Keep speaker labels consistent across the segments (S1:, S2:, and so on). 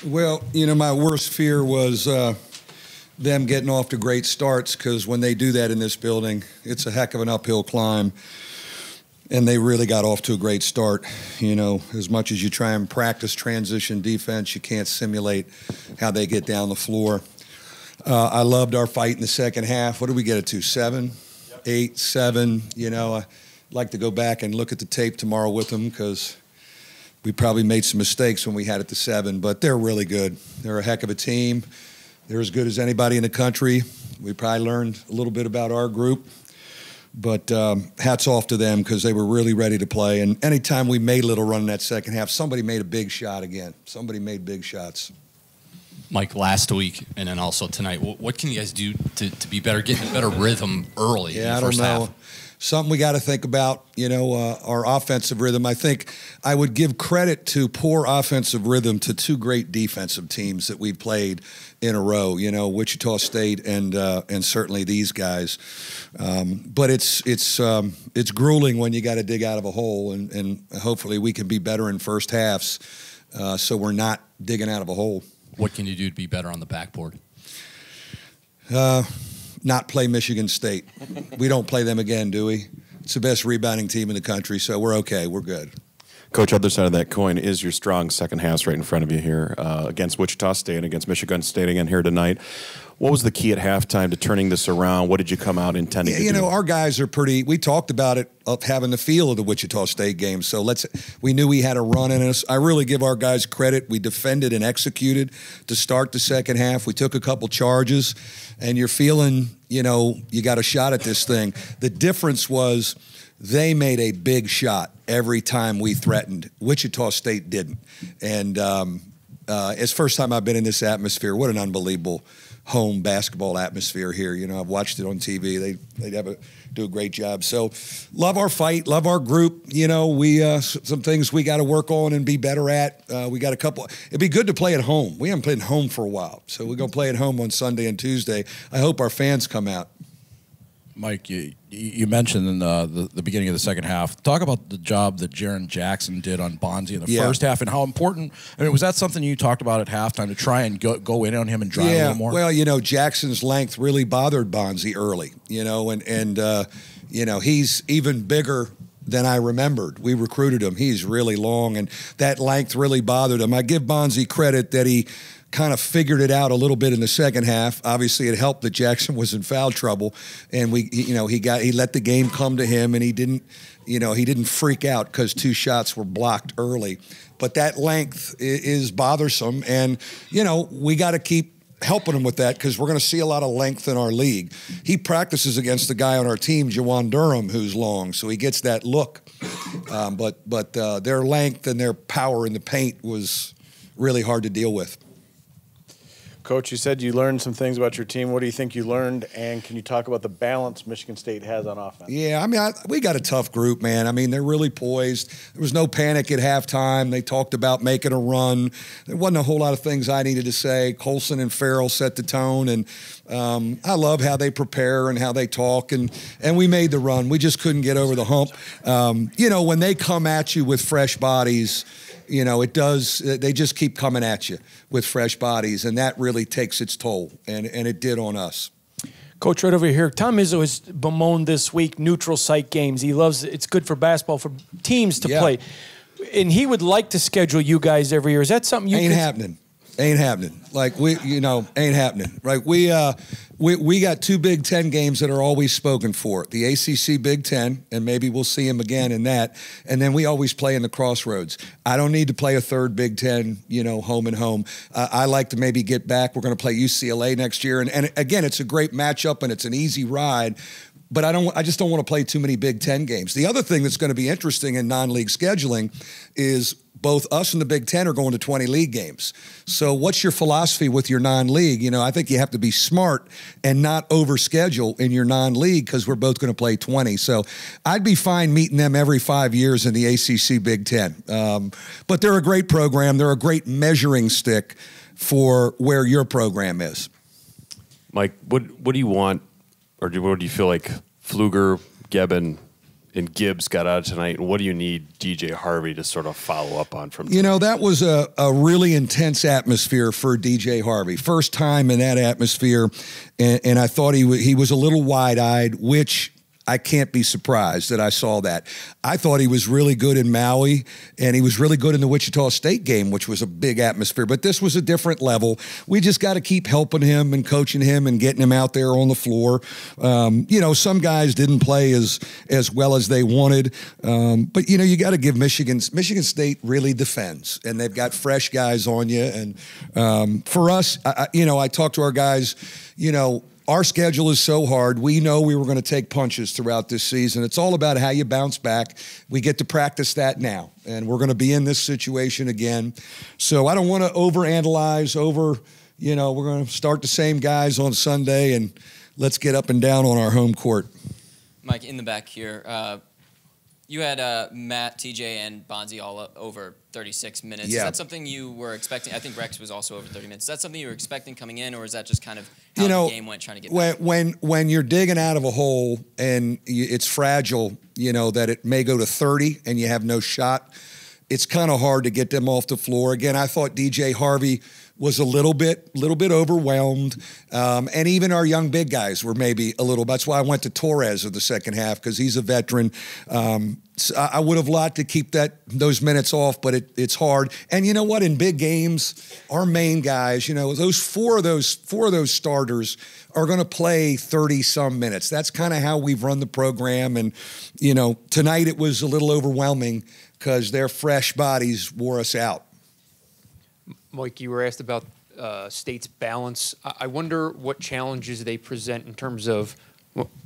S1: Well, my worst fear was them getting off to great starts, because when they do that in this building, it's a heck of an uphill climb. And they really got off to a great start. As much as you try and practice transition defense, you can't simulate how they get down the floor. I loved our fight in the second half. What did we get it to? 7, 8, 7. I'd like to go back and look at the tape tomorrow with them, because we probably made some mistakes when we had it to 7. But they're really good. They're a heck of a team. They're as good as anybody in the country. We probably learned a little bit about our group. But hats off to them, because they were really ready to play. And anytime we made a little run in that second half, somebody made a big shot again. Somebody made big shots.
S2: Mike, last week and then also tonight, what can you guys do to be better, getting a better rhythm early in the first half?
S1: Something we got to think about, our offensive rhythm. I think I would give credit to poor offensive rhythm to 2 great defensive teams that we played in a row, Wichita State and certainly these guys. But it's grueling when you got to dig out of a hole, and hopefully we can be better in first halves, so we're not digging out of a hole.
S2: What can you do to be better on the backboard?
S1: Not play Michigan State. We don't play them again, do we? It's the best rebounding team in the country, so we're okay. We're good.
S3: Coach, other side of that coin is your strong second halves right in front of you here against Wichita State and against Michigan State again here tonight. What was the key at halftime to turning this around? What did you come out intending to do?
S1: Our guys are pretty – we talked about it, of having the feel of the Wichita State game. So we knew we had a run in us. I really give our guys credit. We defended and executed to start the second half. We took a couple charges, and you're feeling, you got a shot at this thing. The difference was they made a big shot every time we threatened. Wichita State didn't. And it's first time I've been in this atmosphere. What an unbelievable home basketball atmosphere here. I've watched it on TV. They do a great job. So love our fight, love our group. We some things we got to work on and be better at. We got a couple. It'd be good to play at home. We haven't played at home for a while, so we're gonna play at home on Sunday and Tuesday. I hope our fans come out.
S4: Mike, you mentioned in the beginning of the second half, talk about the job that Jaren Jackson did on Bonzi in the first half, and how important. Was that something you talked about at halftime, to try and go in on him and drive a little more?
S1: Well, Jackson's length really bothered Bonzi early, and he's even bigger than I remembered. We recruited him. He's really long, and that length really bothered him. I give Bonzi credit that he kind of figured it out a little bit in the second half. Obviously, it helped that Jackson was in foul trouble, and he let the game come to him, and he didn't freak out because 2 shots were blocked early. But that length is bothersome, and we got to keep helping him with that, because we're going to see a lot of length in our league. He practices against the guy on our team, Jawan Durham, who's long, so he gets that look. But their length and their power in the paint was really hard to deal with.
S5: Coach, you said you learned some things about your team. What do you think you learned, and can you talk about the balance Michigan State has on offense?
S1: Yeah, we got a tough group, man. They're really poised. There was no panic at halftime. They talked about making a run. There wasn't a whole lot of things I needed to say. Colson and Farrell set the tone, and I love how they prepare and how they talk, and we made the run. We just couldn't get over the hump. When they come at you with fresh bodies, they just keep coming at you with fresh bodies, and that really takes its toll, and it did on us.
S6: Coach, right over here, Tom Izzo has bemoaned this week neutral site games. He loves it's good for basketball, for teams to play. And he would like to schedule you guys every year. Is that something you
S1: Ain't happening. Ain't happening. Ain't happening. Right? We got 2 Big Ten games that are always spoken for. The ACC Big Ten, and maybe we'll see them again in that. And then we always play in the Crossroads. I don't need to play a 3rd Big Ten, home and home. I like to maybe get back. We're going to play UCLA next year. And again, it's a great matchup and it's an easy ride. But I just don't want to play too many Big Ten games. The other thing that's going to be interesting in non-league scheduling is both us and the Big Ten are going to 20 league games. So what's your philosophy with your non-league? I think you have to be smart and not overschedule in your non-league, because we're both going to play 20. So I'd be fine meeting them every 5 years in the ACC Big Ten. But they're a great program. They're a great measuring stick for where your program is.
S3: Mike, what do you want, or what do you feel like Pfluger, Gebben,
S7: and Gibbs got out tonight. And what do you need DJ Harvey to sort of follow up on from tonight?
S1: You know, that was a really intense atmosphere for DJ Harvey. First time in that atmosphere, and I thought he was a little wide-eyed, which I can't be surprised that I saw that. I thought he was really good in Maui, and he was really good in the Wichita State game, which was a big atmosphere. But this was a different level. We just got to keep helping him and coaching him and getting him out there on the floor. You know, some guys didn't play as well as they wanted. But, you know, you got to give Michigan State really defends, and they've got fresh guys on you. And for us, you know, I talked to our guys, you know, our schedule is so hard. We know we were going to take punches throughout this season. It's all about how you bounce back. We get to practice that now, and we're going to be in this situation again. So I don't want to overanalyze you know, we're going to start the same guys on Sunday, and let's get up and down on our home court.
S8: Mike, in the back here, you had Matt, TJ, and Bonzi all over 36 minutes.
S1: Yeah.
S8: Is that something you were expecting? I think Rex was also over 30 minutes. Is that something you were expecting coming in, or is that just kind of how the game went, trying to get back?
S1: When you're digging out of a hole and it's fragile, you know, that it may go to 30 and you have no shot, it's kind of hard to get them off the floor. Again, I thought DJ Harvey was a little bit overwhelmed, and even our young big guys were maybe a little. That's why I went to Torres of the second half, because he's a veteran. So I would have liked to keep those minutes off, but it's hard. And you know what? In big games, our main guys, you know, those four of those starters are going to play 30-some minutes. That's kind of how we've run the program. And you know, tonight it was a little overwhelming because their fresh bodies wore us out.
S9: Mike, you were asked about State's balance. I wonder what challenges they present in terms of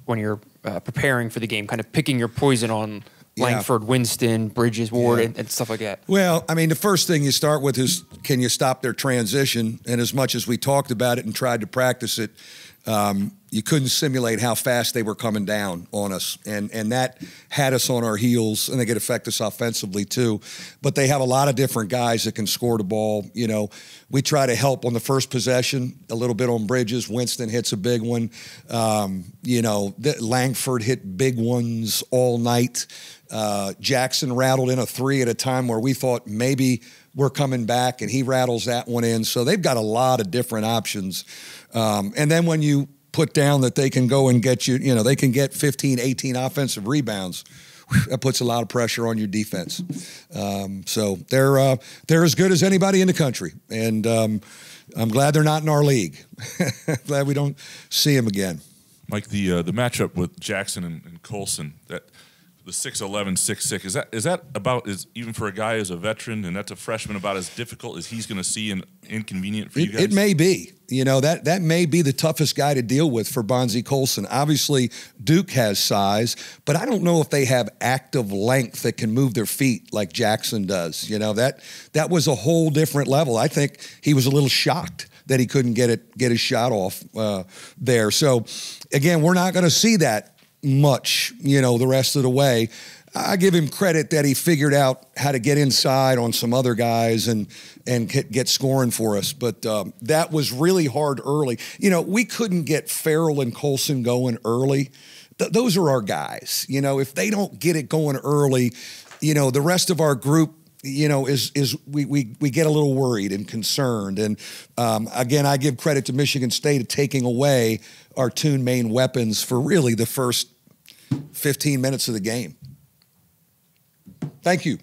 S9: when you're preparing for the game, kind of picking your poison on Langford, Winston, Bridges, Ward, and stuff like that.
S1: Well, I mean, the first thing you start with is, can you stop their transition? And as much as we talked about it and tried to practice it, you couldn't simulate how fast they were coming down on us. And that had us on our heels, and they could affect us offensively too. But they have a lot of different guys that can score the ball. You know, we try to help on the first possession, a little bit on Bridges. Winston hits a big one. You know, Langford hit big ones all night. Jackson rattled in a three at a time where we thought maybe we're coming back, and he rattles that one in. So they've got a lot of different options. And then when you put down that they can go and get you know, they can get 15, 18 offensive rebounds, that puts a lot of pressure on your defense. So they're as good as anybody in the country. And I'm glad they're not in our league. Glad we don't see them again.
S10: Mike, the matchup with Jackson and Colson, that the 6'11", 6'6", is that about, is even for a guy as a veteran and that's a freshman, about as difficult as he's going to see and inconvenient for you guys?
S1: It may be. You know, that may be the toughest guy to deal with for Bonzi Colson. Obviously, Duke has size, but I don't know if they have active length that can move their feet like Jackson does. You know, that was a whole different level. I think he was a little shocked that he couldn't get his shot off there. So, again, we're not going to see that much, you know, the rest of the way. I give him credit that he figured out how to get inside on some other guys and get scoring for us. But that was really hard early. You know, we couldn't get Farrell and Colson going early. Those are our guys. You know, if they don't get it going early, you know, the rest of our group, you know, we get a little worried and concerned. And again, I give credit to Michigan State of taking away our two main weapons for really the first 15 minutes of the game. Thank you.